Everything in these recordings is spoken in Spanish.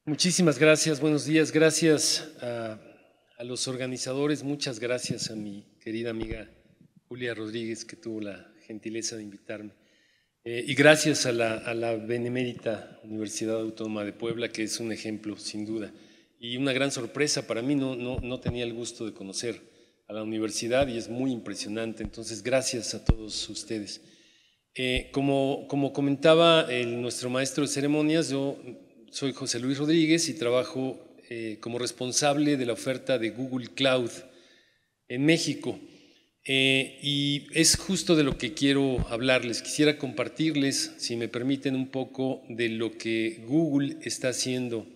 Muchísimas gracias, buenos días. Gracias a los organizadores, muchas gracias a mi querida amiga Julia Rodríguez, que tuvo la gentileza de invitarme. Y gracias a la Benemérita Universidad Autónoma de Puebla, que es un ejemplo, sin duda. Y una gran sorpresa para mí, no tenía el gusto de conocer a la universidad y es muy impresionante. Entonces, gracias a todos ustedes. Como comentaba nuestro maestro de ceremonias, yo soy José Luis Rodríguez y trabajo como responsable de la oferta de Google Cloud en México. Y es justo de lo que quiero hablarles. Quisiera compartirles, si me permiten, un poco de lo que Google está haciendo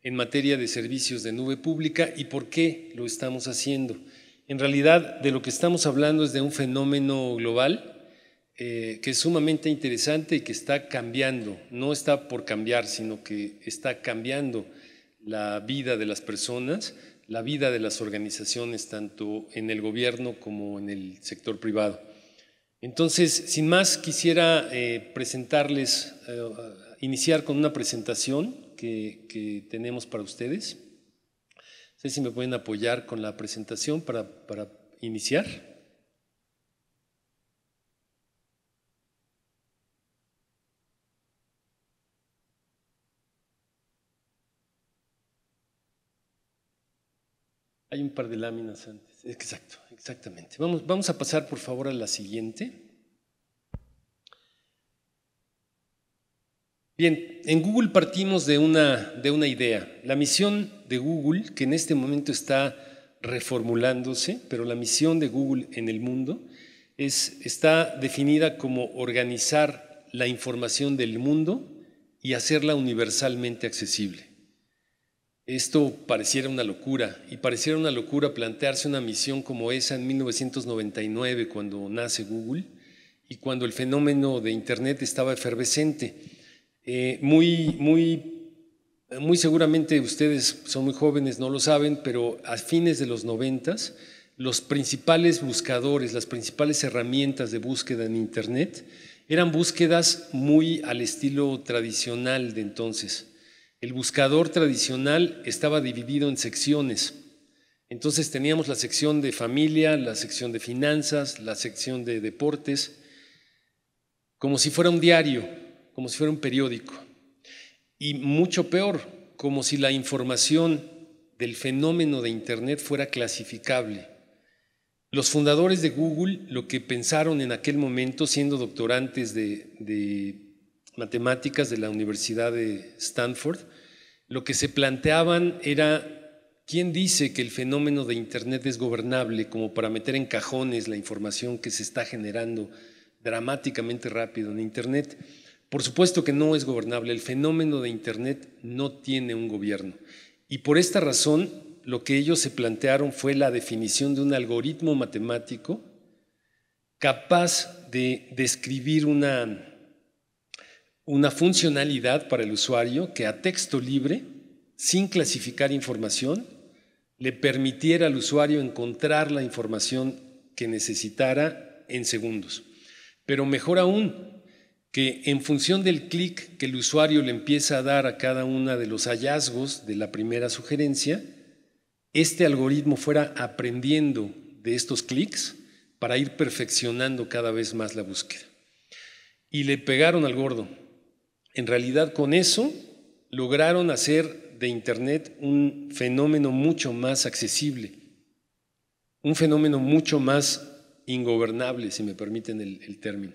en materia de servicios de nube pública y por qué lo estamos haciendo. En realidad, de lo que estamos hablando es de un fenómeno global que es sumamente interesante y que está cambiando, no está por cambiar, sino que está cambiando la vida de las personas, la vida de las organizaciones, tanto en el gobierno como en el sector privado. Entonces, sin más, quisiera presentarles, iniciar con una presentación que tenemos para ustedes. No sé si me pueden apoyar con la presentación para iniciar. Hay un par de láminas antes. Exacto, exactamente. Vamos a pasar, por favor, a la siguiente. Bien, en Google partimos de una idea. La misión de Google, que en este momento está reformulándose, pero la misión de Google en el mundo está definida como organizar la información del mundo y hacerla universalmente accesible. Esto pareciera una locura, y pareciera una locura plantearse una misión como esa en 1999, cuando nace Google y cuando el fenómeno de Internet estaba efervescente. Muy seguramente ustedes son muy jóvenes, no lo saben, pero a fines de los 90s, los principales buscadores, las principales herramientas de búsqueda en Internet eran búsquedas muy al estilo tradicional de entonces. El buscador tradicional estaba dividido en secciones. Entonces teníamos la sección de familia, la sección de finanzas, la sección de deportes, como si fuera un diario, como si fuera un periódico. Y mucho peor, como si la información del fenómeno de Internet fuera clasificable. Los fundadores de Google lo que pensaron en aquel momento, siendo doctorantes de matemáticas de la Universidad de Stanford, lo que se planteaban era: ¿quién dice que el fenómeno de Internet es gobernable como para meter en cajones la información que se está generando dramáticamente rápido en Internet? Por supuesto que no es gobernable. El fenómeno de Internet no tiene un gobierno. Y por esta razón, lo que ellos se plantearon fue la definición de un algoritmo matemático capaz de describir una funcionalidad para el usuario que a texto libre, sin clasificar información, le permitiera al usuario encontrar la información que necesitara en segundos. Pero mejor aún, que en función del clic que el usuario le empieza a dar a cada uno de los hallazgos de la primera sugerencia, este algoritmo fuera aprendiendo de estos clics para ir perfeccionando cada vez más la búsqueda. Y le pegaron al gordo. En realidad, con eso lograron hacer de Internet un fenómeno mucho más accesible, un fenómeno mucho más ingobernable, si me permiten el término.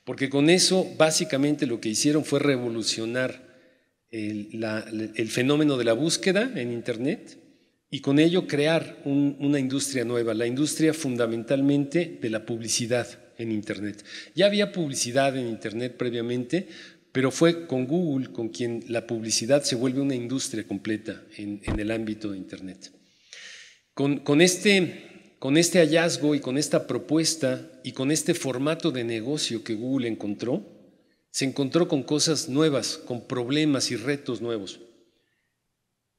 Porque con eso, básicamente, lo que hicieron fue revolucionar el fenómeno de la búsqueda en Internet y con ello crear una industria nueva, la industria fundamentalmente de la publicidad en Internet. Ya había publicidad en Internet previamente, pero fue con Google con quien la publicidad se vuelve una industria completa en el ámbito de Internet. Con este hallazgo y con esta propuesta y con este formato de negocio que Google encontró, se encontró con cosas nuevas, con problemas y retos nuevos.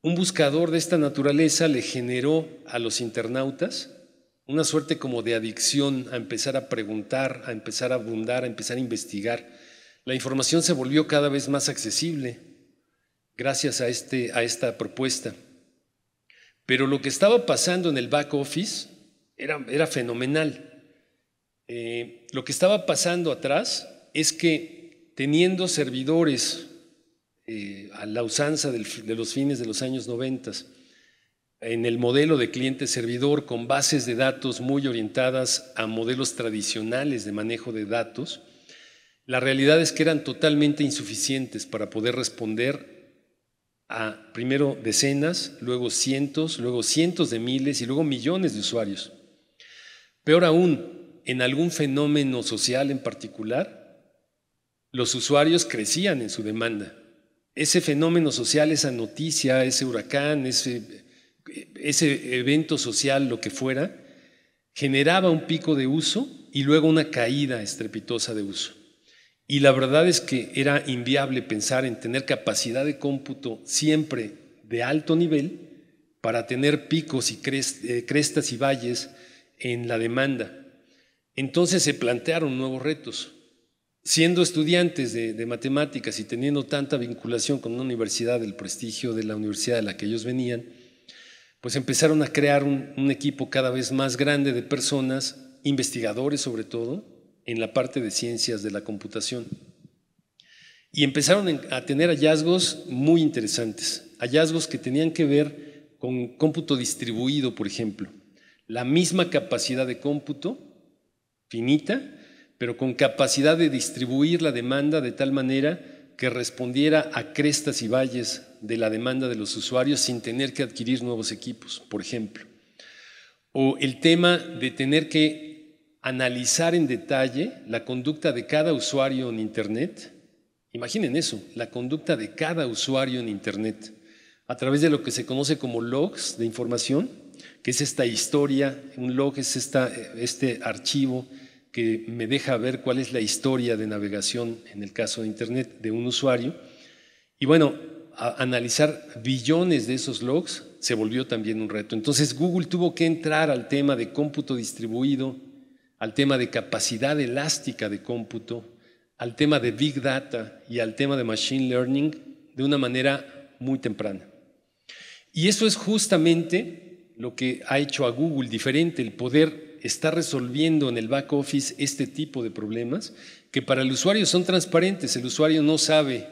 Un buscador de esta naturaleza le generó a los internautas una suerte como de adicción a empezar a preguntar, a empezar a abundar, a empezar a investigar. La información se volvió cada vez más accesible. gracias a esta propuesta. Pero lo que estaba pasando en el back office era fenomenal. Lo que estaba pasando atrás es que teniendo servidores a la usanza de los fines de los años 90, en el modelo de cliente-servidor con bases de datos muy orientadas a modelos tradicionales de manejo de datos, la realidad es que eran totalmente insuficientes para poder responder a primero decenas, luego cientos de miles y luego millones de usuarios. Peor aún, en algún fenómeno social en particular, los usuarios crecían en su demanda. Ese fenómeno social, esa noticia, ese huracán, ese evento social, lo que fuera, generaba un pico de uso y luego una caída estrepitosa de uso. Y la verdad es que era inviable pensar en tener capacidad de cómputo siempre de alto nivel para tener picos y crestas y valles en la demanda. Entonces se plantearon nuevos retos. Siendo estudiantes de matemáticas y teniendo tanta vinculación con una universidad del prestigio de la universidad de la que ellos venían, pues empezaron a crear un equipo cada vez más grande de personas, investigadores sobre todo, en la parte de ciencias de la computación. Y empezaron a tener hallazgos muy interesantes, hallazgos que tenían que ver con cómputo distribuido, por ejemplo. La misma capacidad de cómputo, finita, pero con capacidad de distribuir la demanda de tal manera que respondiera a crestas y valles de la demanda de los usuarios sin tener que adquirir nuevos equipos, por ejemplo. O el tema de tener que analizar en detalle la conducta de cada usuario en Internet. Imaginen eso, la conducta de cada usuario en Internet, a través de lo que se conoce como logs de información, que es esta historia. Un log es este archivo que me deja ver cuál es la historia de navegación, en el caso de Internet, de un usuario. Y bueno, analizar billones de esos logs se volvió también un reto. Entonces Google tuvo que entrar al tema de cómputo distribuido, al tema de capacidad elástica de cómputo, al tema de Big Data y al tema de Machine Learning de una manera muy temprana. Y eso es justamente lo que ha hecho a Google diferente, el poder estar resolviendo en el back office este tipo de problemas que para el usuario son transparentes. El usuario no sabe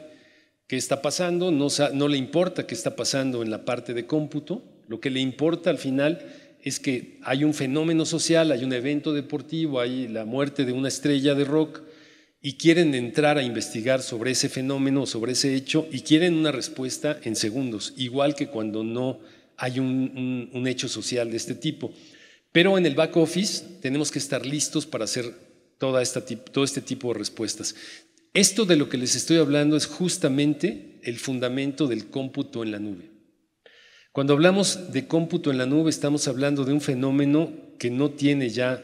qué está pasando, no le importa qué está pasando en la parte de cómputo. Lo que le importa al final es que hay un fenómeno social, hay un evento deportivo, hay la muerte de una estrella de rock y quieren entrar a investigar sobre ese fenómeno, sobre ese hecho, y quieren una respuesta en segundos, igual que cuando no hay un hecho social de este tipo. Pero en el back office tenemos que estar listos para hacer todo este tipo de respuestas. Esto de lo que les estoy hablando es justamente el fundamento del cómputo en la nube. Cuando hablamos de cómputo en la nube, estamos hablando de un fenómeno que no tiene ya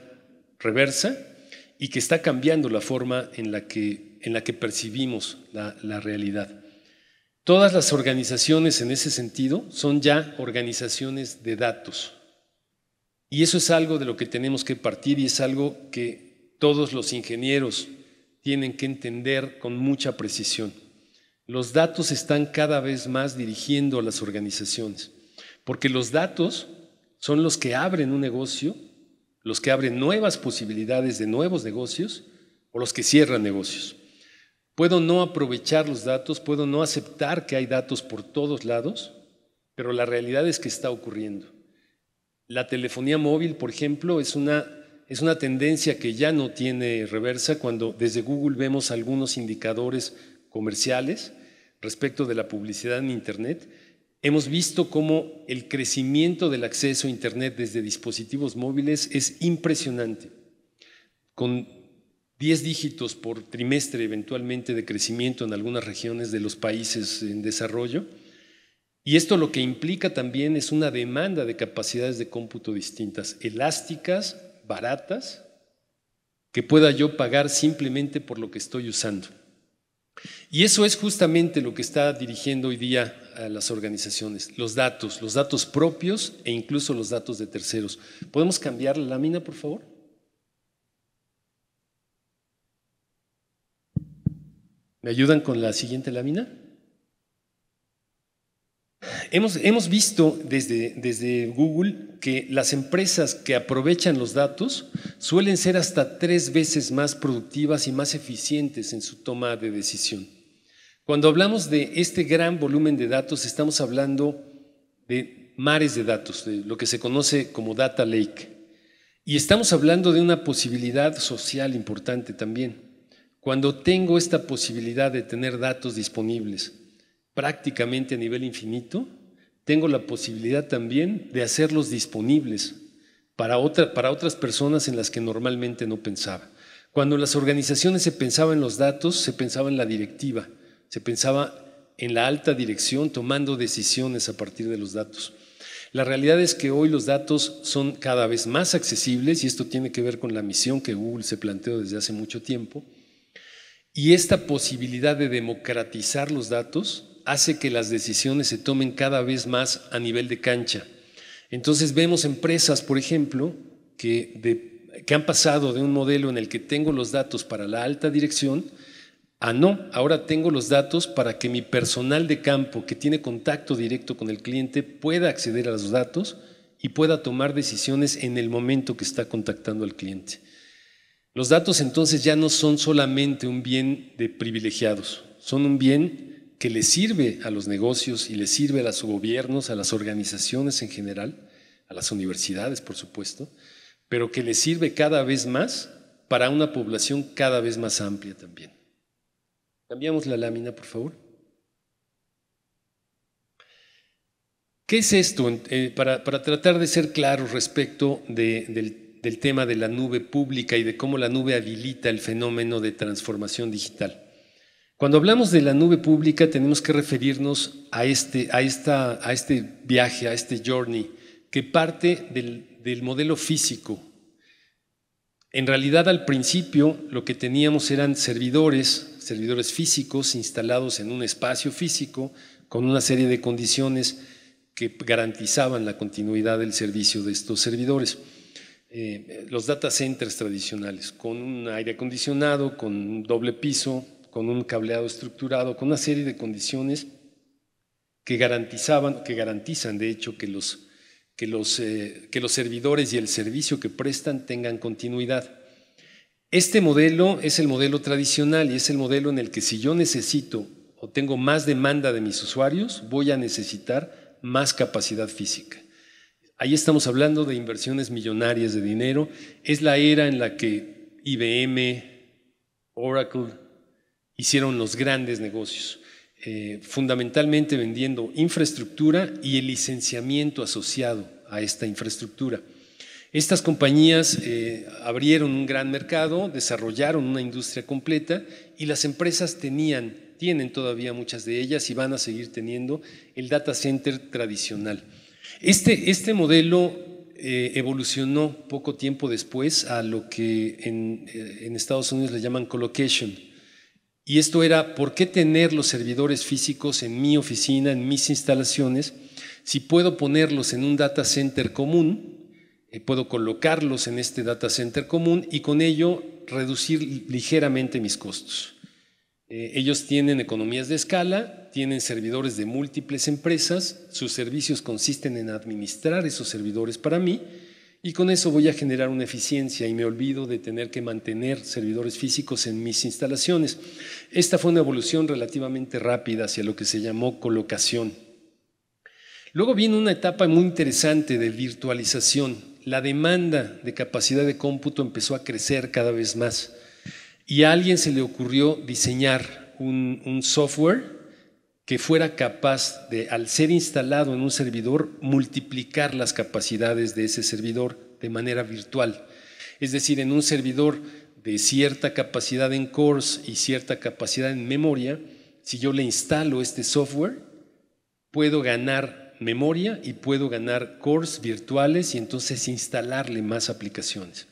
reversa y que está cambiando la forma en la que percibimos la realidad. Todas las organizaciones en ese sentido son ya organizaciones de datos. Y eso es algo de lo que tenemos que partir y es algo que todos los ingenieros tienen que entender con mucha precisión. Los datos están cada vez más dirigiendo a las organizaciones. Porque los datos son los que abren un negocio, los que abren nuevas posibilidades de nuevos negocios o los que cierran negocios. Puedo no aprovechar los datos, puedo no aceptar que hay datos por todos lados, pero la realidad es que está ocurriendo. La telefonía móvil, por ejemplo, es una tendencia que ya no tiene reversa cuando desde Google vemos algunos indicadores comerciales respecto de la publicidad en Internet. Hemos visto cómo el crecimiento del acceso a Internet desde dispositivos móviles es impresionante, con 10 dígitos por trimestre eventualmente de crecimiento en algunas regiones de los países en desarrollo. Y esto lo que implica también es una demanda de capacidades de cómputo distintas, elásticas, baratas, que pueda yo pagar simplemente por lo que estoy usando. Y eso es justamente lo que está dirigiendo hoy día a las organizaciones, los datos propios e incluso los datos de terceros. ¿Podemos cambiar la lámina, por favor? ¿Me ayudan con la siguiente lámina? Hemos visto desde Google que las empresas que aprovechan los datos suelen ser hasta 3 veces más productivas y más eficientes en su toma de decisión. Cuando hablamos de este gran volumen de datos, estamos hablando de mares de datos, de lo que se conoce como data lake. Y estamos hablando de una posibilidad social importante también. Cuando tengo esta posibilidad de tener datos disponibles prácticamente a nivel infinito, tengo la posibilidad también de hacerlos disponibles para otras personas en las que normalmente no pensaba. Cuando en las organizaciones se pensaba en los datos, se pensaba en la directiva, se pensaba en la alta dirección tomando decisiones a partir de los datos. La realidad es que hoy los datos son cada vez más accesibles y esto tiene que ver con la misión que Google se planteó desde hace mucho tiempo. Y esta posibilidad de democratizar los datos hace que las decisiones se tomen cada vez más a nivel de cancha. Entonces vemos empresas, por ejemplo, que han pasado de un modelo en el que tengo los datos para la alta dirección a no, ahora tengo los datos para que mi personal de campo que tiene contacto directo con el cliente pueda acceder a los datos y pueda tomar decisiones en el momento que está contactando al cliente. Los datos entonces ya no son solamente un bien de privilegiados, son un bien que le sirve a los negocios y le sirve a los gobiernos, a las organizaciones en general, a las universidades, por supuesto, pero que le sirve cada vez más para una población cada vez más amplia también. Cambiamos la lámina, por favor. ¿Qué es esto? Para tratar de ser claros respecto del tema de la nube pública y de cómo la nube habilita el fenómeno de transformación digital. Cuando hablamos de la nube pública tenemos que referirnos a este viaje, a este journey, que parte del modelo físico. En realidad, al principio, lo que teníamos eran servidores físicos instalados en un espacio físico con una serie de condiciones que garantizaban la continuidad del servicio de estos servidores. Los data centers tradicionales, con un aire acondicionado, con un doble piso, con un cableado estructurado, con una serie de condiciones que garantizan, de hecho, que los servidores y el servicio que prestan tengan continuidad. Este modelo es el modelo tradicional y es el modelo en el que si yo necesito o tengo más demanda de mis usuarios, voy a necesitar más capacidad física. Ahí estamos hablando de inversiones millonarias de dinero. Es la era en la que IBM, Oracle hicieron los grandes negocios, fundamentalmente vendiendo infraestructura y el licenciamiento asociado a esta infraestructura. Estas compañías abrieron un gran mercado, desarrollaron una industria completa y las empresas tienen todavía muchas de ellas y van a seguir teniendo el data center tradicional. Este modelo evolucionó poco tiempo después a lo que en Estados Unidos le llaman colocation. Y esto era, ¿por qué tener los servidores físicos en mi oficina, en mis instalaciones, si puedo ponerlos en un data center común? Puedo colocarlos en este data center común y con ello reducir ligeramente mis costos. Ellos tienen economías de escala, tienen servidores de múltiples empresas, sus servicios consisten en administrar esos servidores para mí y con eso voy a generar una eficiencia y me olvido de tener que mantener servidores físicos en mis instalaciones. Esta fue una evolución relativamente rápida hacia lo que se llamó colocación. Luego viene una etapa muy interesante de virtualización. La demanda de capacidad de cómputo empezó a crecer cada vez más y a alguien se le ocurrió diseñar un software que fuera capaz de, al ser instalado en un servidor, multiplicar las capacidades de ese servidor de manera virtual. Es decir, en un servidor de cierta capacidad en cores y cierta capacidad en memoria, si yo le instalo este software, puedo ganar memoria y puedo ganar cores virtuales y entonces instalarle más aplicaciones.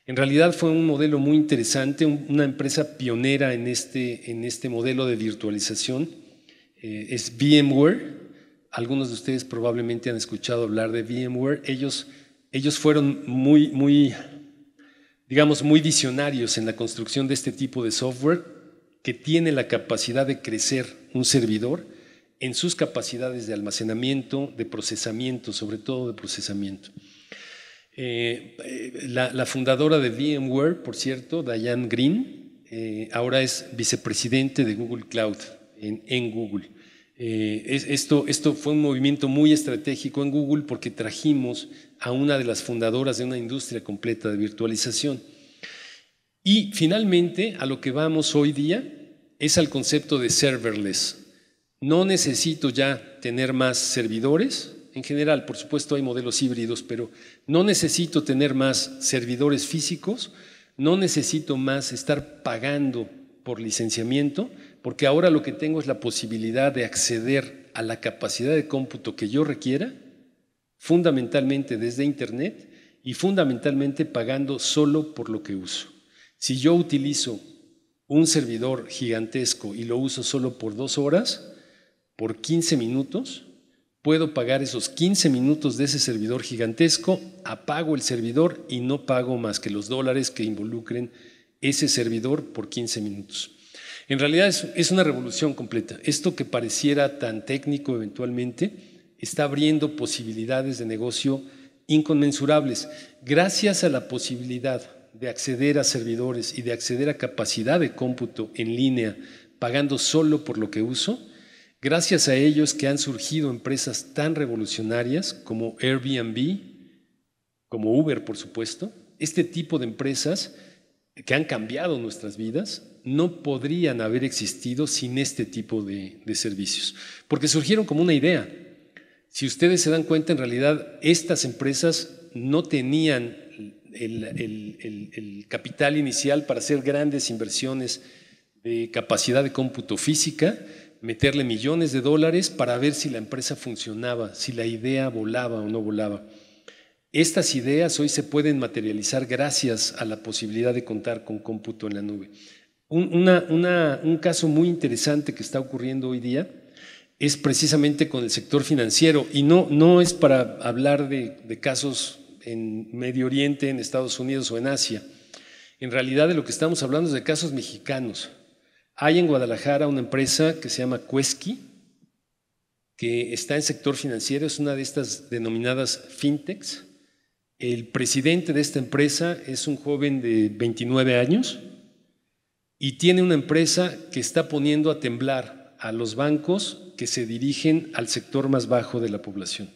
En realidad fue un modelo muy interesante, una empresa pionera en este modelo de virtualización es VMware. Algunos de ustedes probablemente han escuchado hablar de VMware. Ellos fueron muy visionarios en la construcción de este tipo de software que tiene la capacidad de crecer un servidor en sus capacidades de almacenamiento, de procesamiento, sobre todo de procesamiento. La fundadora de VMware, por cierto, Diane Greene, ahora es vicepresidente de Google Cloud en Google. Esto fue un movimiento muy estratégico en Google porque trajimos a una de las fundadoras de una industria completa de virtualización. Y finalmente, a lo que vamos hoy día es al concepto de serverless. No necesito ya tener más servidores. En general, por supuesto, hay modelos híbridos, pero no necesito tener más servidores físicos, no necesito más estar pagando por licenciamiento, porque ahora lo que tengo es la posibilidad de acceder a la capacidad de cómputo que yo requiera, fundamentalmente desde Internet y fundamentalmente pagando solo por lo que uso. Si yo utilizo un servidor gigantesco y lo uso solo por 2 horas, por 15 minutos, puedo pagar esos 15 minutos de ese servidor gigantesco, apago el servidor y no pago más que los dólares que involucren ese servidor por 15 minutos. En realidad es una revolución completa. Esto que pareciera tan técnico eventualmente está abriendo posibilidades de negocio inconmensurables. Gracias a la posibilidad de acceder a servidores y de acceder a capacidad de cómputo en línea pagando solo por lo que uso, gracias a ellos que han surgido empresas tan revolucionarias como Airbnb, como Uber, por supuesto. Este tipo de empresas que han cambiado nuestras vidas no podrían haber existido sin este tipo de servicios, porque surgieron como una idea. Si ustedes se dan cuenta, en realidad estas empresas no tenían el capital inicial para hacer grandes inversiones de capacidad de cómputo física, meterle millones de dólares para ver si la empresa funcionaba, si la idea volaba o no volaba. Estas ideas hoy se pueden materializar gracias a la posibilidad de contar con cómputo en la nube. Un caso muy interesante que está ocurriendo hoy día es precisamente con el sector financiero, y no es para hablar de casos en Medio Oriente, en Estados Unidos o en Asia. En realidad de lo que estamos hablando es de casos mexicanos. Hay en Guadalajara una empresa que se llama Quesky, que está en sector financiero, es una de estas denominadas fintechs. El presidente de esta empresa es un joven de 29 años y tiene una empresa que está poniendo a temblar a los bancos que se dirigen al sector más bajo de la población.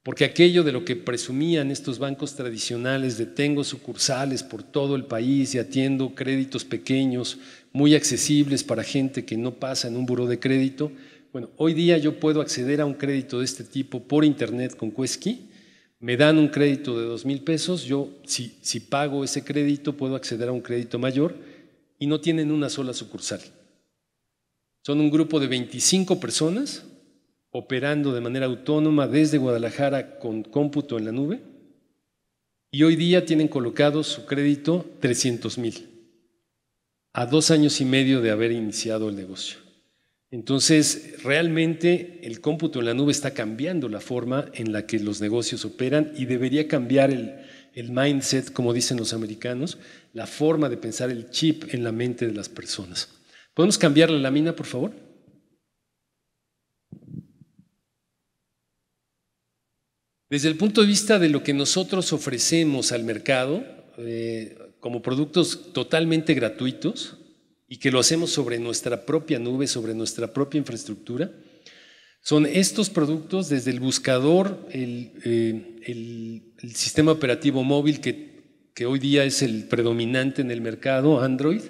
Porque aquello de lo que presumían estos bancos tradicionales de tengo sucursales por todo el país y atiendo créditos pequeños, muy accesibles para gente que no pasa en un buró de crédito, bueno, hoy día yo puedo acceder a un crédito de este tipo por internet con Quesky, me dan un crédito de 2,000 pesos, yo si pago ese crédito puedo acceder a un crédito mayor y no tienen una sola sucursal. Son un grupo de 25 personas operando de manera autónoma desde Guadalajara con cómputo en la nube y hoy día tienen colocado su crédito 300,000 a 2 años y medio de haber iniciado el negocio. Entonces, realmente el cómputo en la nube está cambiando la forma en la que los negocios operan y debería cambiar el mindset, como dicen los americanos, la forma de pensar el chip en la mente de las personas. ¿Podemos cambiar la lámina, por favor? Desde el punto de vista de lo que nosotros ofrecemos al mercado, como productos totalmente gratuitos y que lo hacemos sobre nuestra propia nube, sobre nuestra propia infraestructura, son estos productos desde el buscador, el sistema operativo móvil que hoy día es el predominante en el mercado, Android,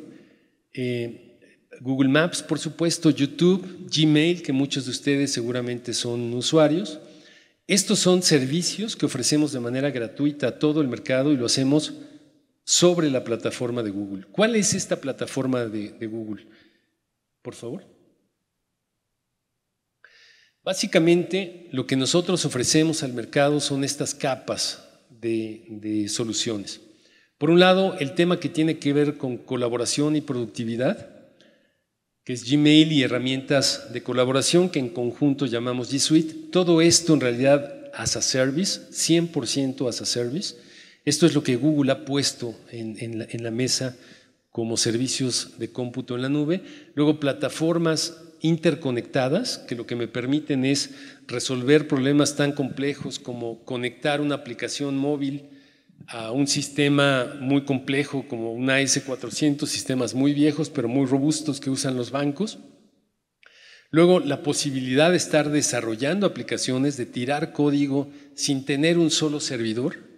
Google Maps, por supuesto, YouTube, Gmail, que muchos de ustedes seguramente son usuarios. Estos son servicios que ofrecemos de manera gratuita a todo el mercado y lo hacemos sobre la plataforma de Google. ¿Cuál es esta plataforma de Google? Por favor. Básicamente, lo que nosotros ofrecemos al mercado son estas capas de soluciones. Por un lado, el tema que tiene que ver con colaboración y productividad, que es Gmail y herramientas de colaboración que en conjunto llamamos G Suite. Todo esto en realidad as a service, 100% as a service. Esto es lo que Google ha puesto en la mesa como servicios de cómputo en la nube. Luego plataformas interconectadas que lo que me permiten es resolver problemas tan complejos como conectar una aplicación móvil a un sistema muy complejo como una AS400, sistemas muy viejos pero muy robustos que usan los bancos. Luego, la posibilidad de estar desarrollando aplicaciones, de tirar código sin tener un solo servidor,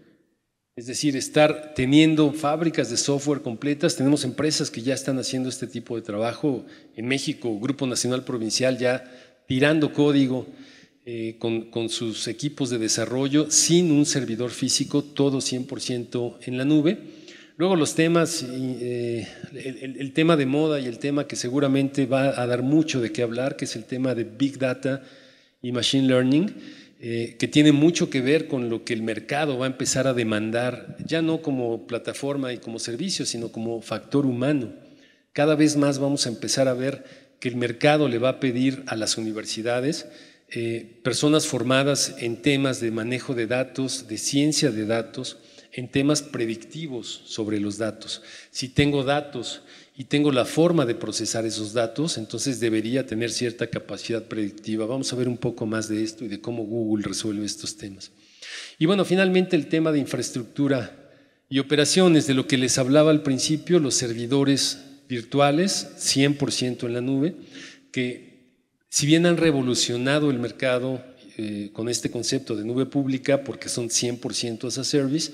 es decir, estar teniendo fábricas de software completas. Tenemos empresas que ya están haciendo este tipo de trabajo. En México, Grupo Nacional Provincial ya tirando código con sus equipos de desarrollo sin un servidor físico, todo 100% en la nube. Luego los temas, el tema de moda y el tema que seguramente va a dar mucho de qué hablar, que es el tema de Big Data y Machine Learning, que tiene mucho que ver con lo que el mercado va a empezar a demandar, ya no como plataforma y como servicio, sino como factor humano. Cada vez más vamos a empezar a ver que el mercado le va a pedir a las universidades personas formadas en temas de manejo de datos, de ciencia de datos, en temas predictivos sobre los datos. Si tengo datos y tengo la forma de procesar esos datos, entonces debería tener cierta capacidad predictiva. Vamos a ver un poco más de esto y de cómo Google resuelve estos temas. Y bueno, finalmente el tema de infraestructura y operaciones, de lo que les hablaba al principio, los servidores virtuales, 100% en la nube, que si bien han revolucionado el mercado con este concepto de nube pública, porque son 100% as a service,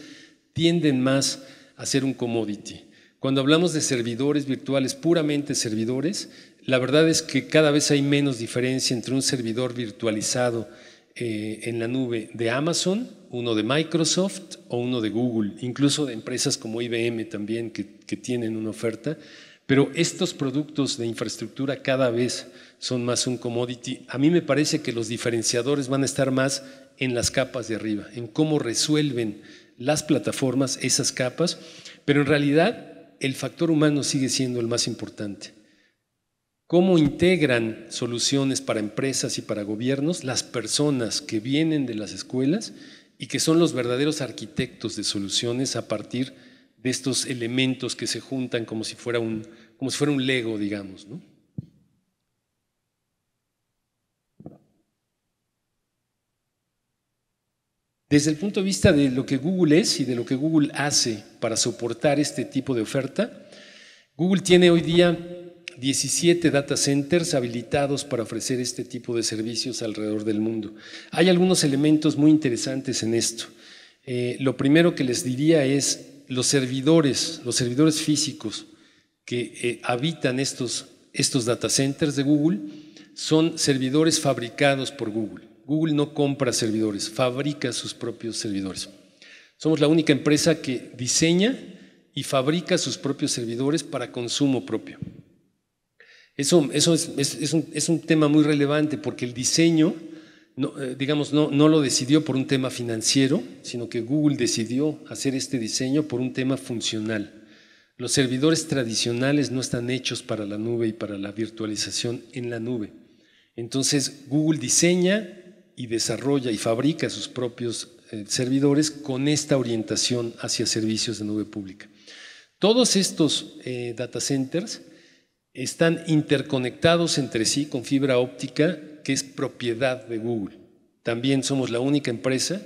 tienden más a ser un commodity. Cuando hablamos de servidores virtuales, puramente servidores, la verdad es que cada vez hay menos diferencia entre un servidor virtualizado en la nube de Amazon, uno de Microsoft o uno de Google, incluso de empresas como IBM también que tienen una oferta, pero estos productos de infraestructura cada vez son más un commodity. A mí me parece que los diferenciadores van a estar más en las capas de arriba, en cómo resuelven las plataformas esas capas, pero en realidad el factor humano sigue siendo el más importante. ¿Cómo integran soluciones para empresas y para gobiernos las personas que vienen de las escuelas y que son los verdaderos arquitectos de soluciones a partir de estos elementos que se juntan como si fuera un Lego, digamos, ¿no? Desde el punto de vista de lo que Google es y de lo que Google hace para soportar este tipo de oferta, Google tiene hoy día 17 data centers habilitados para ofrecer este tipo de servicios alrededor del mundo. Hay algunos elementos muy interesantes en esto. Lo primero que les diría es los servidores físicos que habitan estos data centers de Google son servidores fabricados por Google. Google no compra servidores, fabrica sus propios servidores. Somos la única empresa que diseña y fabrica sus propios servidores para consumo propio. Eso es un tema muy relevante porque el diseño, no lo decidió por un tema financiero, sino que Google decidió hacer este diseño por un tema funcional. Los servidores tradicionales no están hechos para la nube y para la virtualización en la nube. Entonces, Google diseña y desarrolla y fabrica sus propios servidores con esta orientación hacia servicios de nube pública. Todos estos data centers están interconectados entre sí con fibra óptica que es propiedad de Google. También somos la única empresa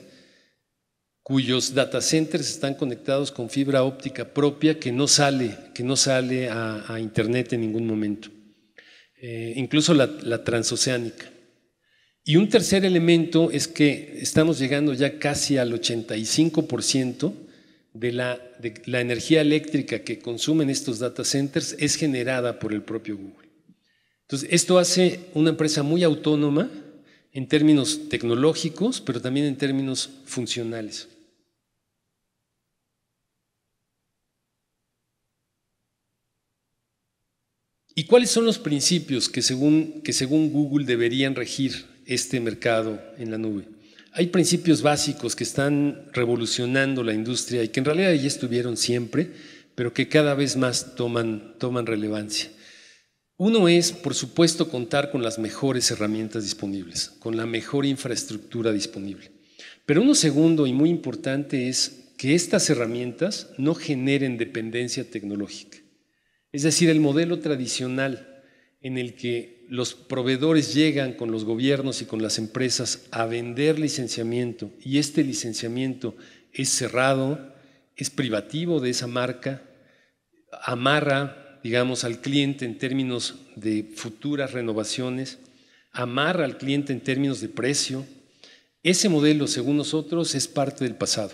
cuyos data centers están conectados con fibra óptica propia que no sale a Internet en ningún momento, incluso la transoceánica. Y un tercer elemento es que estamos llegando ya casi al 85% de la energía eléctrica que consumen estos data centers es generada por el propio Google. Entonces, esto hace una empresa muy autónoma en términos tecnológicos, pero también en términos funcionales. ¿Y cuáles son los principios que según Google deberían regir este mercado en la nube? Hay principios básicos que están revolucionando la industria y que en realidad ya estuvieron siempre, pero que cada vez más toman relevancia. Uno es, por supuesto, contar con las mejores herramientas disponibles, con la mejor infraestructura disponible. Pero uno segundo y muy importante es que estas herramientas no generen dependencia tecnológica. Es decir, el modelo tradicional en el que los proveedores llegan con los gobiernos y con las empresas a vender licenciamiento y este licenciamiento es cerrado, es privativo de esa marca, amarra, digamos, al cliente en términos de futuras renovaciones, amarra al cliente en términos de precio. Ese modelo, según nosotros, es parte del pasado.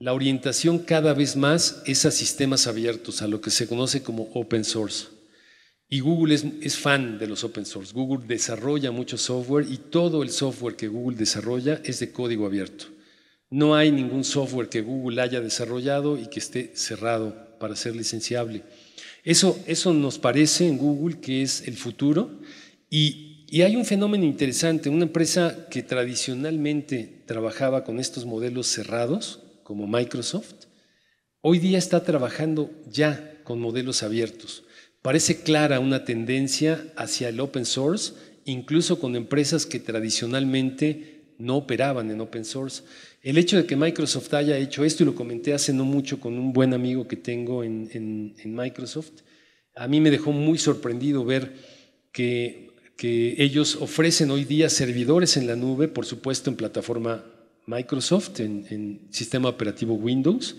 La orientación cada vez más es a sistemas abiertos, a lo que se conoce como open source. Y Google es fan de los open source. Google desarrolla mucho software y todo el software que Google desarrolla es de código abierto. No hay ningún software que Google haya desarrollado y que esté cerrado para ser licenciable. Eso nos parece en Google que es el futuro y hay un fenómeno interesante. Una empresa que tradicionalmente trabajaba con estos modelos cerrados, como Microsoft, hoy día está trabajando ya con modelos abiertos. Parece clara una tendencia hacia el open source, incluso con empresas que tradicionalmente no operaban en open source. El hecho de que Microsoft haya hecho esto, y lo comenté hace no mucho con un buen amigo que tengo en Microsoft, a mí me dejó muy sorprendido ver que ellos ofrecen hoy día servidores en la nube, por supuesto en plataforma Microsoft, en sistema operativo Windows,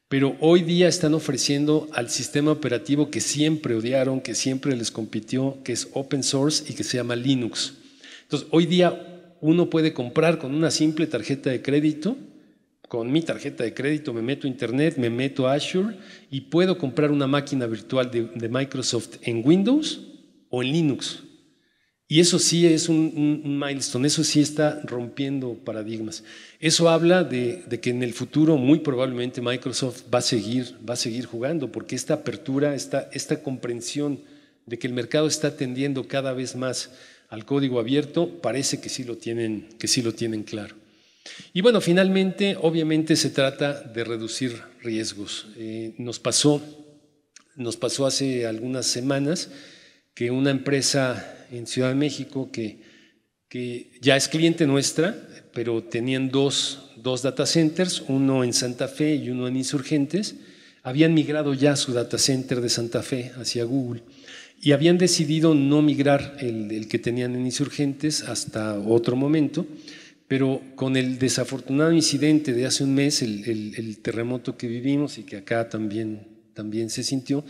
pero hoy día están ofreciendo al sistema operativo que siempre odiaron, que siempre les compitió, que es open source y que se llama Linux. Entonces, hoy día uno puede comprar con una simple tarjeta de crédito, con mi tarjeta de crédito me meto a Internet, me meto a Azure y puedo comprar una máquina virtual de Microsoft en Windows o en Linux. Y eso sí es un milestone, eso sí está rompiendo paradigmas. Eso habla de que en el futuro muy probablemente Microsoft va a seguir jugando, porque esta apertura, esta comprensión de que el mercado está tendiendo cada vez más al código abierto, parece que sí lo tienen claro. Y bueno, finalmente, obviamente se trata de reducir riesgos. Nos pasó hace algunas semanas que una empresa en Ciudad de México que ya es cliente nuestra, pero tenían dos data centers, uno en Santa Fe y uno en Insurgentes, habían migrado ya su data center de Santa Fe hacia Google y habían decidido no migrar el que tenían en Insurgentes hasta otro momento, pero con el desafortunado incidente de hace un mes, el terremoto que vivimos y que acá también se sintió,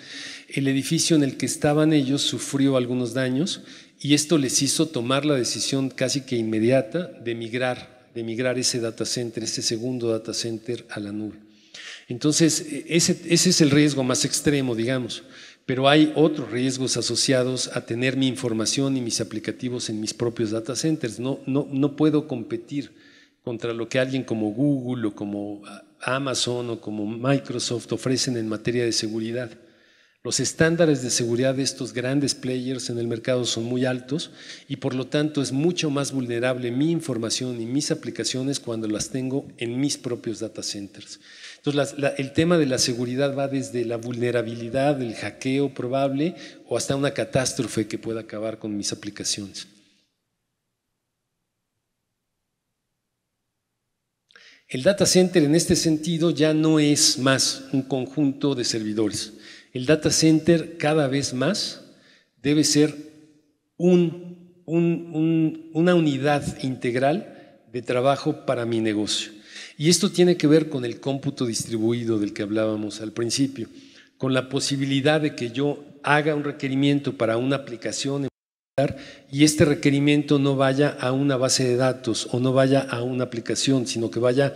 el edificio en el que estaban ellos sufrió algunos daños y esto les hizo tomar la decisión casi que inmediata de migrar ese data center, ese segundo data center a la nube. Entonces, ese es el riesgo más extremo, digamos, pero hay otros riesgos asociados a tener mi información y mis aplicativos en mis propios data centers. No puedo competir contra lo que alguien como Google o como Amazon o como Microsoft ofrecen en materia de seguridad. Los estándares de seguridad de estos grandes players en el mercado son muy altos y por lo tanto es mucho más vulnerable mi información y mis aplicaciones cuando las tengo en mis propios data centers. Entonces el tema de la seguridad va desde la vulnerabilidad, el hackeo probable o hasta una catástrofe que pueda acabar con mis aplicaciones. El data center en este sentido ya no es más un conjunto de servidores. El data center cada vez más debe ser una unidad integral de trabajo para mi negocio. Y esto tiene que ver con el cómputo distribuido del que hablábamos al principio, con la posibilidad de que yo haga un requerimiento para una aplicación y este requerimiento no vaya a una base de datos o no vaya a una aplicación, sino que vaya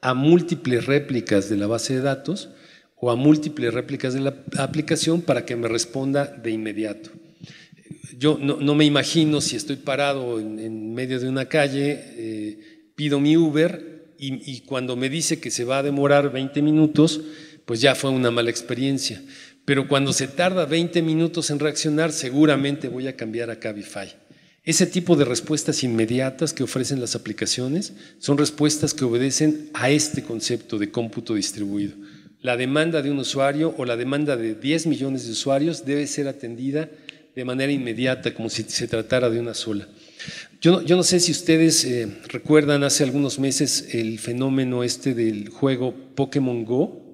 a múltiples réplicas de la base de datos o a múltiples réplicas de la aplicación para que me responda de inmediato. Yo no me imagino si estoy parado en medio de una calle, pido mi Uber y cuando me dice que se va a demorar 20 minutos, pues ya fue una mala experiencia. Pero cuando se tarda 20 minutos en reaccionar, seguramente voy a cambiar a Cabify. Ese tipo de respuestas inmediatas que ofrecen las aplicaciones son respuestas que obedecen a este concepto de cómputo distribuido. La demanda de un usuario o la demanda de 10 millones de usuarios debe ser atendida de manera inmediata, como si se tratara de una sola. Yo no sé si ustedes recuerdan hace algunos meses el fenómeno este del juego Pokémon Go.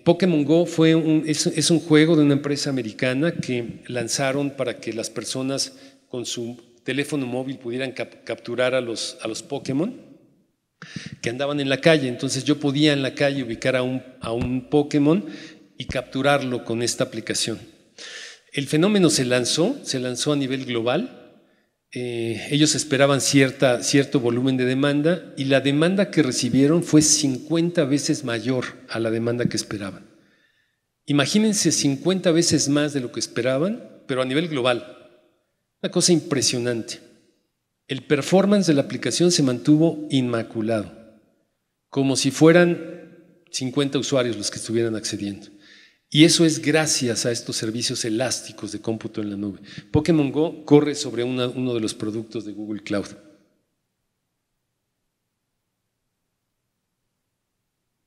Pokémon Go es un juego de una empresa americana que lanzaron para que las personas con su teléfono móvil pudieran capturar a los Pokémon que andaban en la calle. Entonces yo podía en la calle ubicar a un Pokémon y capturarlo con esta aplicación. El fenómeno se lanzó a nivel global. Ellos esperaban cierto volumen de demanda y la demanda que recibieron fue 50 veces mayor a la demanda que esperaban. Imagínense 50 veces más de lo que esperaban, pero a nivel global. Una cosa impresionante. El performance de la aplicación se mantuvo inmaculado, como si fueran 50 usuarios los que estuvieran accediendo. Y eso es gracias a estos servicios elásticos de cómputo en la nube. Pokémon Go corre sobre uno de los productos de Google Cloud.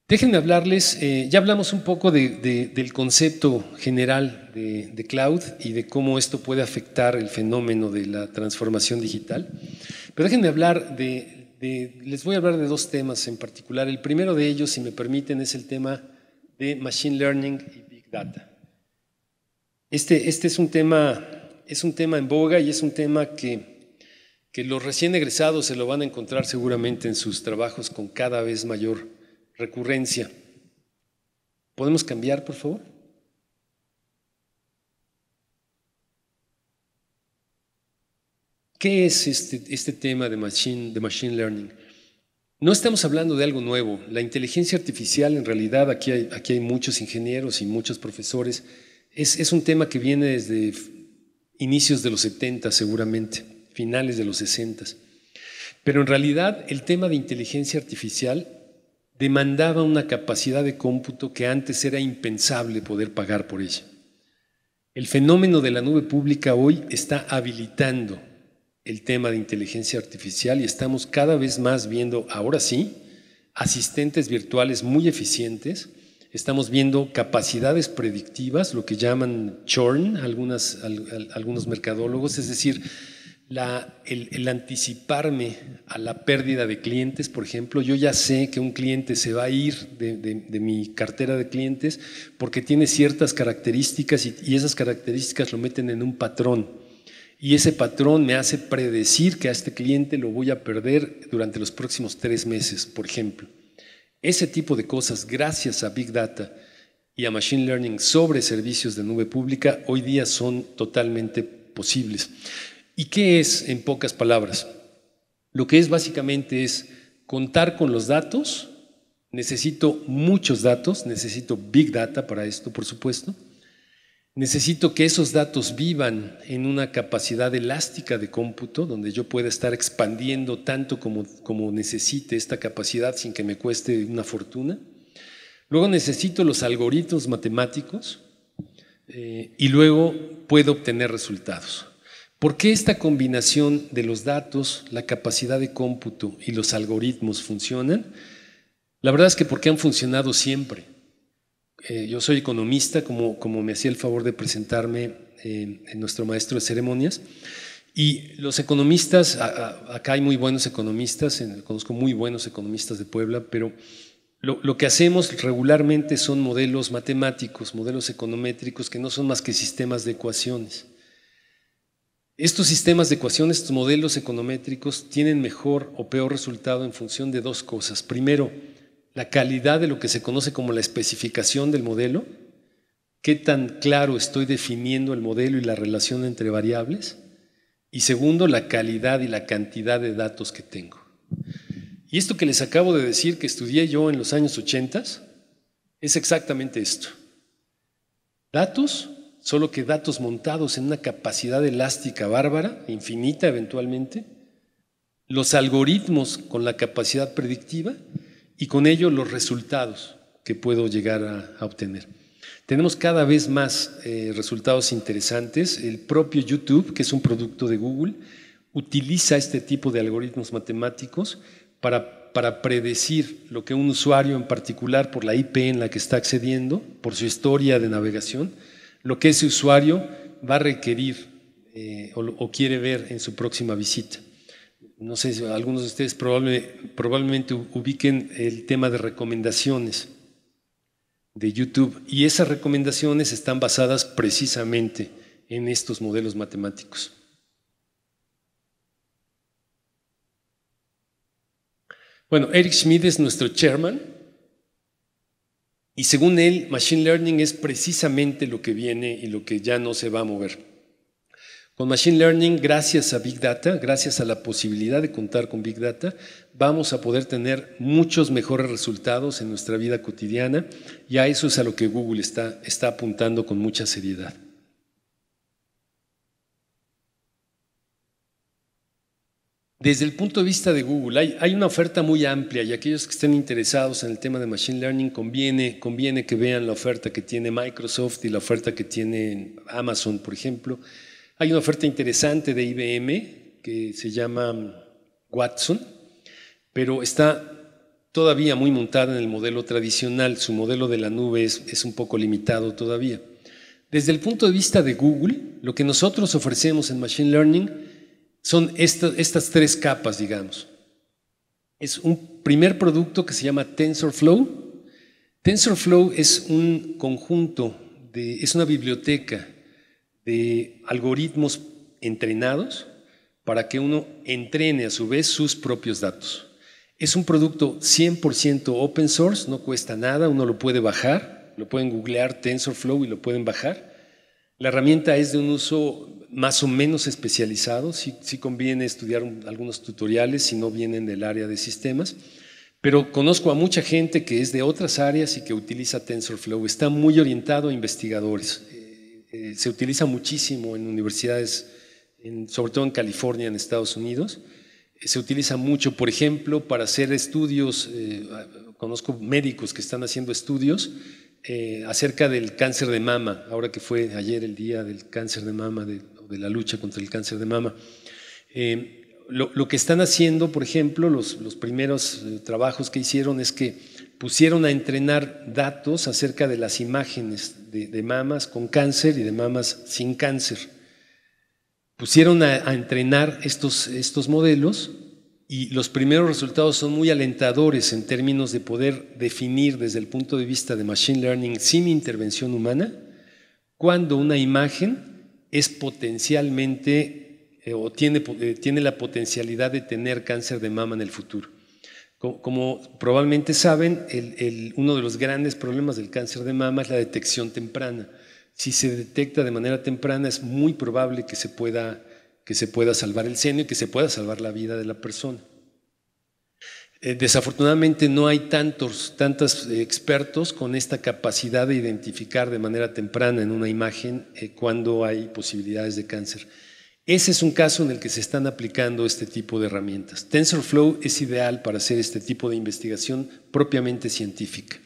Déjenme hablarles, ya hablamos un poco del concepto general de cloud y de cómo esto puede afectar el fenómeno de la transformación digital. Pero déjenme hablar les voy a hablar de dos temas en particular. El primero de ellos, si me permiten, es el tema de Machine Learning y Big Data. Este es un tema en boga y es un tema que los recién egresados se lo van a encontrar seguramente en sus trabajos con cada vez mayor recurrencia. ¿Podemos cambiar, por favor? ¿Qué es este tema de machine learning? No estamos hablando de algo nuevo. La inteligencia artificial, en realidad, aquí hay muchos ingenieros y muchos profesores. Es un tema que viene desde inicios de los 70, seguramente, finales de los 60. Pero en realidad, el tema de inteligencia artificial demandaba una capacidad de cómputo que antes era impensable poder pagar por ella. El fenómeno de la nube pública hoy está habilitando el tema de inteligencia artificial y estamos cada vez más viendo, ahora sí, asistentes virtuales muy eficientes. Estamos viendo capacidades predictivas, lo que llaman churn, algunos mercadólogos, es decir, el anticiparme a la pérdida de clientes. Por ejemplo, yo ya sé que un cliente se va a ir de mi cartera de clientes porque tiene ciertas características y esas características lo meten en un patrón. Y ese patrón me hace predecir que a este cliente lo voy a perder durante los próximos 3 meses, por ejemplo. Ese tipo de cosas, gracias a Big Data y a Machine Learning sobre servicios de nube pública, hoy día son totalmente posibles. ¿Y qué es, en pocas palabras? Lo que es básicamente es contar con los datos. Necesito muchos datos, necesito Big Data para esto, por supuesto. Necesito que esos datos vivan en una capacidad elástica de cómputo, donde yo pueda estar expandiendo tanto como necesite esta capacidad sin que me cueste una fortuna. Luego necesito los algoritmos matemáticos y luego puedo obtener resultados. ¿Por qué esta combinación de los datos, la capacidad de cómputo y los algoritmos funcionan? La verdad es que porque han funcionado siempre. Yo soy economista, como me hacía el favor de presentarme nuestro maestro de ceremonias, y los economistas, acá hay muy buenos economistas, conozco muy buenos economistas de Puebla, pero lo que hacemos regularmente son modelos matemáticos, modelos econométricos, que no son más que sistemas de ecuaciones. Estos sistemas de ecuaciones, estos modelos econométricos tienen mejor o peor resultado en función de dos cosas. Primero, la calidad de lo que se conoce como la especificación del modelo, qué tan claro estoy definiendo el modelo y la relación entre variables. Y segundo, la calidad y la cantidad de datos que tengo. Y esto que les acabo de decir que estudié yo en los años 80 es exactamente esto. Datos, solo que datos montados en una capacidad elástica bárbara, infinita eventualmente, los algoritmos con la capacidad predictiva y con ello los resultados que puedo llegar a obtener. Tenemos cada vez más resultados interesantes. El propio YouTube, que es un producto de Google, utiliza este tipo de algoritmos matemáticos para predecir lo que un usuario en particular, por la IP en la que está accediendo, por su historia de navegación, lo que ese usuario va a requerir o quiere ver en su próxima visita. No sé si algunos de ustedes probablemente ubiquen el tema de recomendaciones. de YouTube, y esas recomendaciones están basadas precisamente en estos modelos matemáticos. Bueno, Eric Schmidt es nuestro chairman y según él, Machine Learning es precisamente lo que viene y lo que ya no se va a mover. Con Machine Learning, gracias a Big Data, gracias a la posibilidad de contar con Big Data, vamos a poder tener muchos mejores resultados en nuestra vida cotidiana y a eso es a lo que Google está apuntando con mucha seriedad. Desde el punto de vista de Google, hay una oferta muy amplia y aquellos que estén interesados en el tema de Machine Learning conviene que vean la oferta que tiene Microsoft y la oferta que tiene Amazon, por ejemplo. Hay una oferta interesante de IBM que se llama Watson, pero está todavía muy montada en el modelo tradicional. Su modelo de la nube es un poco limitado todavía. Desde el punto de vista de Google, lo que nosotros ofrecemos en Machine Learning son estas tres capas, digamos. Es un primer producto que se llama TensorFlow. TensorFlow es un conjunto, es una biblioteca de algoritmos entrenados para que uno entrene a su vez sus propios datos. Es un producto 100% open source, no cuesta nada, uno lo puede bajar, lo pueden googlear TensorFlow y lo pueden bajar. La herramienta es de un uso más o menos especializado, sí conviene estudiar algunos tutoriales si no vienen del área de sistemas, pero conozco a mucha gente que es de otras áreas y que utiliza TensorFlow. Está muy orientado a investigadores. Se utiliza muchísimo en universidades, sobre todo en California, en Estados Unidos. Se utiliza mucho, por ejemplo, para hacer estudios. Conozco médicos que están haciendo estudios acerca del cáncer de mama, ahora que fue ayer el día del cáncer de mama, de la lucha contra el cáncer de mama. Lo que están haciendo, por ejemplo, los primeros trabajos que hicieron es que pusieron a entrenar datos acerca de las imágenes de mamas con cáncer y de mamas sin cáncer. Pusieron a entrenar estos modelos y los primeros resultados son muy alentadores en términos de poder definir desde el punto de vista de Machine Learning sin intervención humana cuando una imagen es potencialmente o tiene la potencialidad de tener cáncer de mama en el futuro. Como probablemente saben, uno de los grandes problemas del cáncer de mama es la detección temprana. Si se detecta de manera temprana es muy probable que se pueda salvar el seno y que se pueda salvar la vida de la persona. Desafortunadamente no hay tantos expertos con esta capacidad de identificar de manera temprana en una imagen cuando hay posibilidades de cáncer. Ese es un caso en el que se están aplicando este tipo de herramientas. TensorFlow es ideal para hacer este tipo de investigación propiamente científica.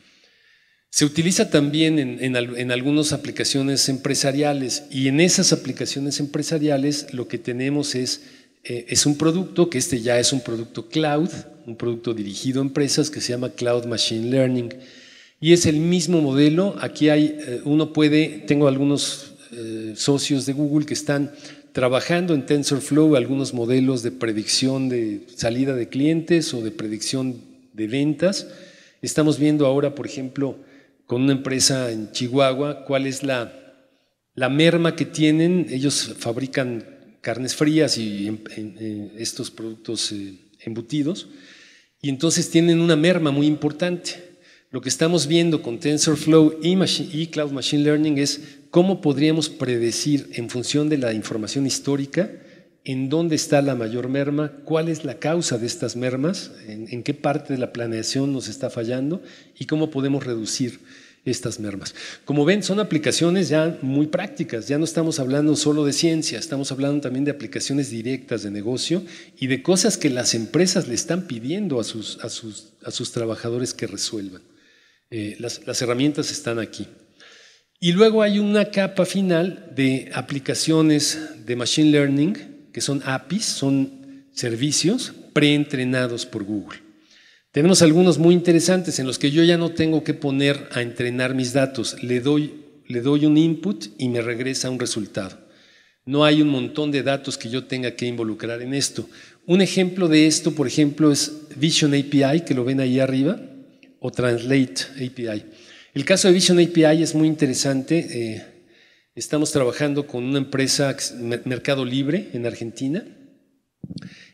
Se utiliza también en algunas aplicaciones empresariales y en esas aplicaciones empresariales lo que tenemos es un producto que ya es un producto cloud, un producto dirigido a empresas que se llama Cloud Machine Learning y es el mismo modelo. Aquí tengo algunos socios de Google que están trabajando en TensorFlow algunos modelos de predicción de salida de clientes o de predicción de ventas. Estamos viendo ahora, por ejemplo, con una empresa en Chihuahua, cuál es la merma que tienen. Ellos fabrican carnes frías y estos productos embutidos, y entonces tienen una merma muy importante. Lo que estamos viendo con TensorFlow y Cloud Machine Learning es cómo podríamos predecir en función de la información histórica en dónde está la mayor merma, cuál es la causa de estas mermas, en qué parte de la planeación nos está fallando y cómo podemos reducir estas mermas. Como ven, son aplicaciones ya muy prácticas, ya no estamos hablando solo de ciencia, estamos hablando también de aplicaciones directas de negocio y de cosas que las empresas le están pidiendo a sus trabajadores que resuelvan. Las herramientas están aquí. Y luego hay una capa final de aplicaciones de Machine Learning, que son APIs, son servicios preentrenados por Google. Tenemos algunos muy interesantes en los que yo ya no tengo que poner a entrenar mis datos. Le doy un input y me regresa un resultado. No hay un montón de datos que yo tenga que involucrar en esto. Un ejemplo de esto, por ejemplo, es Vision API, que lo ven ahí arriba, o Translate API. El caso de Vision API es muy interesante. Estamos trabajando con una empresa, Mercado Libre, en Argentina.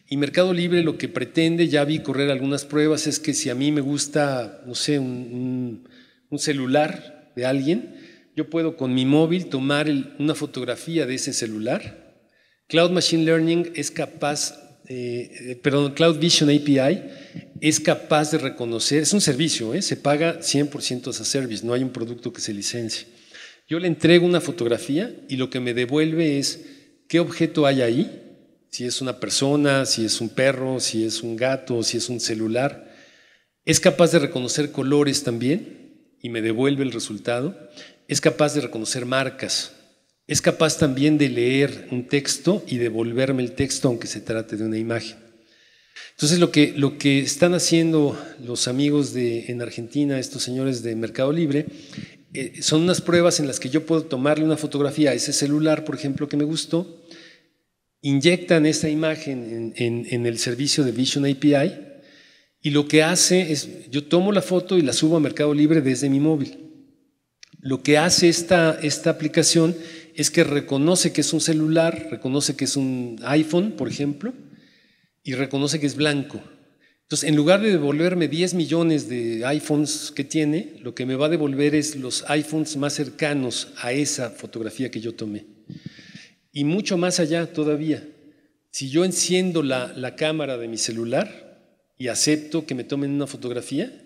Y Mercado Libre lo que pretende, ya vi correr algunas pruebas, es que si a mí me gusta, no sé, un celular de alguien, yo puedo con mi móvil tomar una fotografía de ese celular. Cloud Machine Learning es capaz, Cloud Vision API es capaz de reconocer, es un servicio, se paga 100% as a service, no hay un producto que se licencie. Yo le entrego una fotografía y lo que me devuelve es qué objeto hay ahí, si es una persona, si es un perro, si es un gato, si es un celular. Es capaz de reconocer colores también y me devuelve el resultado. Es capaz de reconocer marcas. Es capaz también de leer un texto y devolverme el texto aunque se trate de una imagen. Entonces lo que están haciendo los amigos en Argentina, estos señores de Mercado Libre, son unas pruebas en las que yo puedo tomarle una fotografía a ese celular, por ejemplo, que me gustó, inyectan esta imagen en el servicio de Vision API y lo que hace es, yo tomo la foto y la subo a Mercado Libre desde mi móvil. Lo que hace esta aplicación es que reconoce que es un celular, reconoce que es un iPhone, por ejemplo, y reconoce que es blanco. Entonces, en lugar de devolverme 10 millones de iPhones que tiene, lo que me va a devolver es los iPhones más cercanos a esa fotografía que yo tomé. Y mucho más allá todavía. Si yo enciendo la cámara de mi celular y acepto que me tomen una fotografía,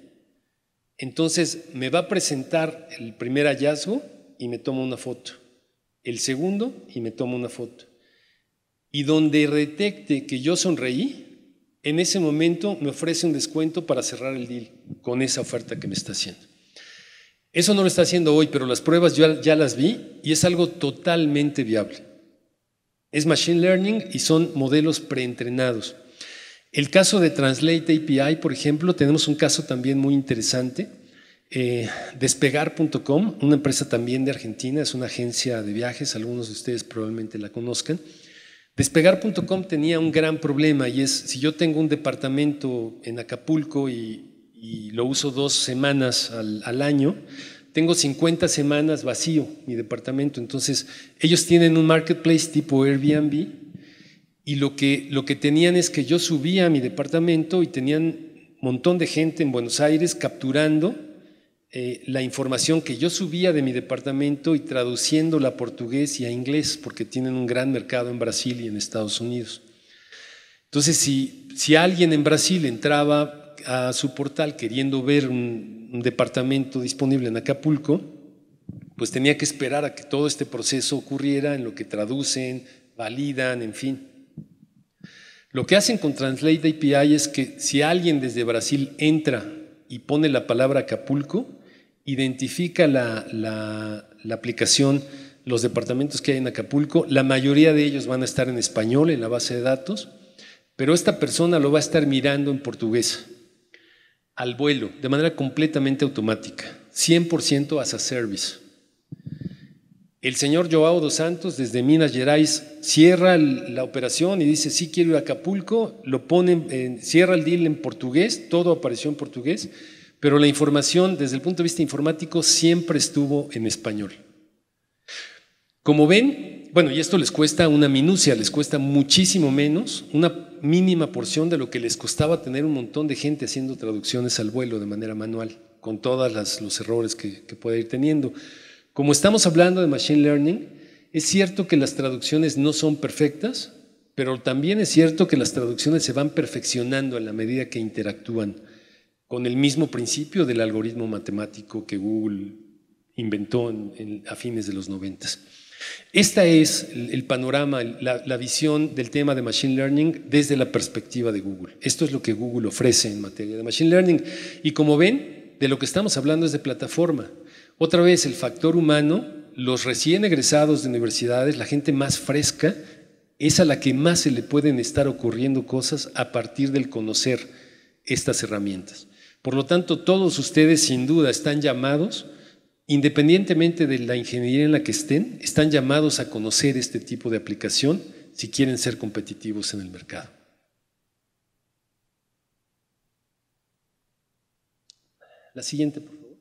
entonces me va a presentar el primer hallazgo y me toma una foto. El segundo y me toma una foto. Y donde detecte que yo sonreí, en ese momento me ofrece un descuento para cerrar el deal con esa oferta que me está haciendo. Eso no lo está haciendo hoy, pero las pruebas yo ya las vi y es algo totalmente viable. Es Machine Learning y son modelos preentrenados. El caso de Translate API, por ejemplo, tenemos un caso también muy interesante. Despegar.com, una empresa también de Argentina, es una agencia de viajes, algunos de ustedes probablemente la conozcan. Despegar.com tenía un gran problema y es, si yo tengo un departamento en Acapulco y lo uso 2 semanas al año, tengo 50 semanas vacío mi departamento. Entonces, ellos tienen un marketplace tipo Airbnb y lo que tenían es que yo subía a mi departamento y tenían un montón de gente en Buenos Aires capturando la información que yo subía de mi departamento y traduciéndola a portugués y a inglés, porque tienen un gran mercado en Brasil y en Estados Unidos. Entonces, si alguien en Brasil entraba a su portal queriendo ver un departamento disponible en Acapulco, pues tenía que esperar a que todo este proceso ocurriera en lo que traducen, validan, en fin. Lo que hacen con Translate API es que si alguien desde Brasil entra y pone la palabra Acapulco, identifica la aplicación, los departamentos que hay en Acapulco, la mayoría de ellos van a estar en español en la base de datos, pero esta persona lo va a estar mirando en portugués, al vuelo, de manera completamente automática, 100% as a service. El señor Joao dos Santos desde Minas Gerais cierra la operación y dice, sí quiero ir a Acapulco, lo pone, cierra el deal en portugués, todo apareció en portugués, pero la información desde el punto de vista informático siempre estuvo en español. Como ven, bueno, y esto les cuesta una minucia, les cuesta muchísimo menos, una mínima porción de lo que les costaba tener un montón de gente haciendo traducciones al vuelo de manera manual, con todos los errores que puede ir teniendo. Como estamos hablando de Machine Learning, es cierto que las traducciones no son perfectas, pero también es cierto que las traducciones se van perfeccionando en la medida que interactúan con el mismo principio del algoritmo matemático que Google inventó a fines de los 90. Esta es el panorama, la visión del tema de Machine Learning desde la perspectiva de Google. Esto es lo que Google ofrece en materia de Machine Learning. Y como ven, de lo que estamos hablando es de plataforma. Otra vez, el factor humano, los recién egresados de universidades, la gente más fresca, es a la que más se le pueden estar ocurriendo cosas a partir del conocer estas herramientas. Por lo tanto, todos ustedes sin duda están llamados, independientemente de la ingeniería en la que están llamados a conocer este tipo de aplicación si quieren ser competitivos en el mercado. La siguiente, por favor.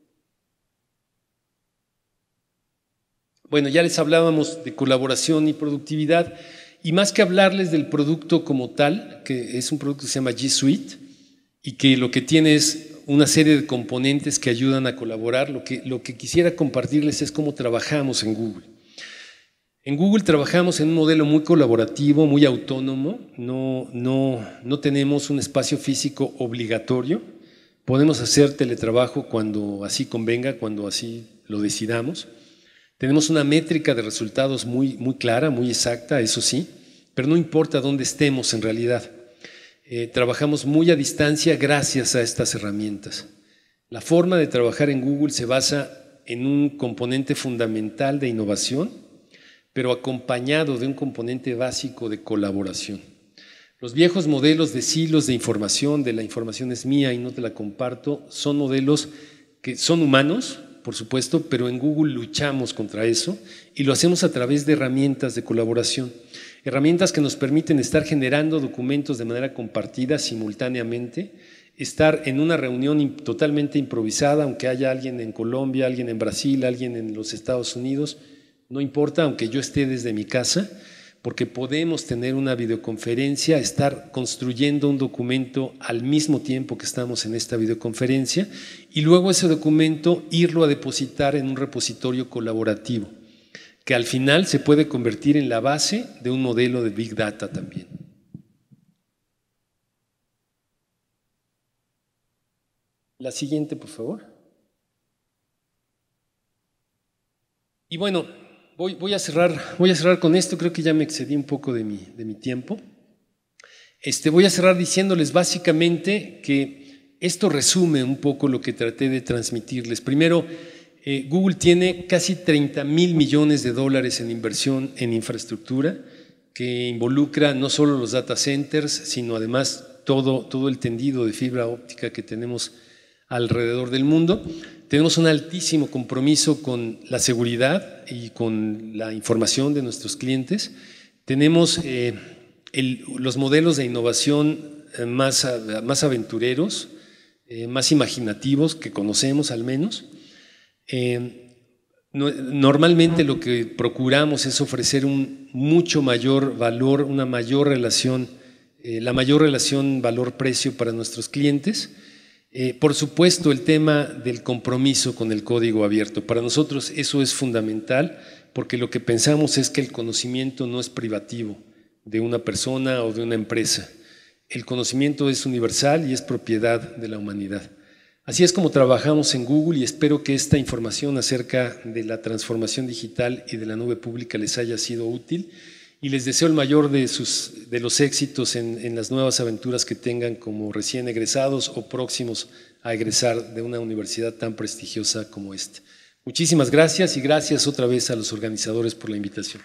Bueno, ya les hablábamos de colaboración y productividad, y más que hablarles del producto como tal, que es un producto que se llama G Suite, y que lo que tiene es una serie de componentes que ayudan a colaborar, lo que quisiera compartirles es cómo trabajamos en Google. En Google trabajamos en un modelo muy colaborativo, muy autónomo, no tenemos un espacio físico obligatorio, podemos hacer teletrabajo cuando así convenga, cuando así lo decidamos. Tenemos una métrica de resultados muy clara, muy exacta, eso sí, pero no importa dónde estemos en realidad. Trabajamos muy a distancia gracias a estas herramientas. La forma de trabajar en Google se basa en un componente fundamental de innovación, pero acompañado de un componente básico de colaboración. Los viejos modelos de silos de información, de la información es mía y no te la comparto, son modelos que son humanos, por supuesto, pero en Google luchamos contra eso y lo hacemos a través de herramientas de colaboración. Herramientas que nos permiten estar generando documentos de manera compartida simultáneamente, estar en una reunión totalmente improvisada, aunque haya alguien en Colombia, alguien en Brasil, alguien en los Estados Unidos, no importa, aunque yo esté desde mi casa, porque podemos tener una videoconferencia, estar construyendo un documento al mismo tiempo que estamos en esta videoconferencia y luego ese documento irlo a depositar en un repositorio colaborativo, que al final se puede convertir en la base de un modelo de Big Data también. La siguiente, por favor. Y bueno, voy a cerrar con esto, creo que ya me excedí un poco de mi tiempo. Voy a cerrar diciéndoles básicamente que esto resume un poco lo que traté de transmitirles. Primero, Google tiene casi 30,000 millones de dólares en inversión en infraestructura, que involucra no solo los data centers, sino además todo el tendido de fibra óptica que tenemos alrededor del mundo. Tenemos un altísimo compromiso con la seguridad y con la información de nuestros clientes. Tenemos los modelos de innovación más aventureros, más imaginativos que conocemos al menos. Normalmente lo que procuramos es ofrecer un mucho mayor valor, una mayor relación, la mayor relación valor-precio para nuestros clientes. Por supuesto, el tema del compromiso con el código abierto. Para nosotros eso es fundamental porque lo que pensamos es que el conocimiento no es privativo de una persona o de una empresa. El conocimiento es universal y es propiedad de la humanidad. Así es como trabajamos en Google y espero que esta información acerca de la transformación digital y de la nube pública les haya sido útil y les deseo el mayor de los éxitos en las nuevas aventuras que tengan como recién egresados o próximos a egresar de una universidad tan prestigiosa como esta. Muchísimas gracias y gracias otra vez a los organizadores por la invitación.